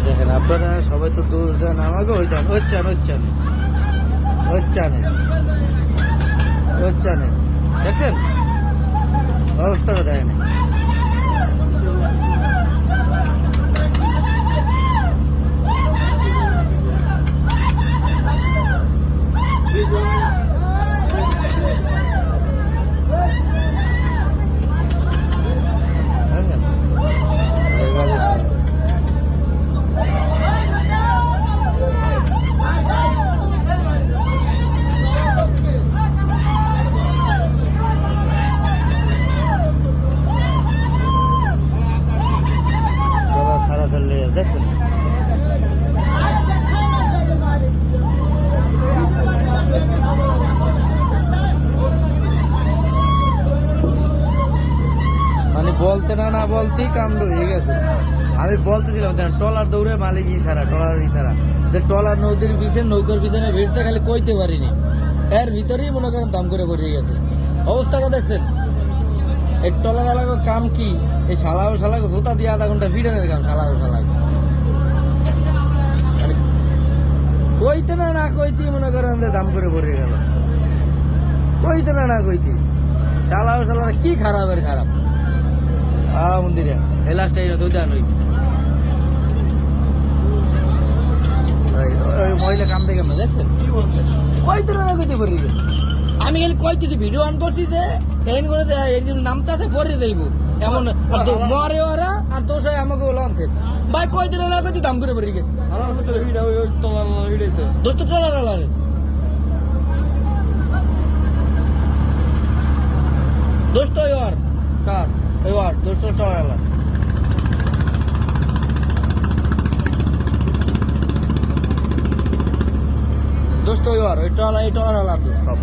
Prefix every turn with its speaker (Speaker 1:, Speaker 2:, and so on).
Speaker 1: দেখেন আপনারা সবাই তো দোষ দেন আমাকে, ওই দেন হচ্ছে না দেখছেন অবস্থাটা দেখেন। দেখছেন মানে বলতে না বলতেই কাণ্ড হয়ে গেছে। আমি বলতেছিলাম ট্রলার দৌড়ে মালিক ট্রলার যে ট্রলার নদীর পিছনে নৌকার পিছনে ভিড়ছে, খালি কইতে পারিনি, এর ভিতরেই মনে করেন দাম করে পড়ে গেছে। অবস্থাটা দেখছেন। এই ট্রলার এলাকা কাম কি, এই শালাও জোতা দিয়ে আধা ঘন্টা ভিড়ানোর কাম। শালাও কইতে না কইতে মনে করেন দাম করে পড়ে গেল। কইতে না কইতে শালাও কি খারাপ মন্দিরে এই লাস্টে মহিলা কাম দেখে দেখছেন কইতে না কইতে পড়ে গেল। আমি খালি কইতেছি ভিডিও অন করছি যে নামতে আছে পরে যাইব এমন মরে ওরা আর দোষ হয় আমাকে লঞ্চে ভাই কইতে না কইতে দাম করে পড়ে গেছে। দোস্ত ট্রলার দোস্ত দোস্ত ট্রলার দোস্ত ওই ট্রলার সব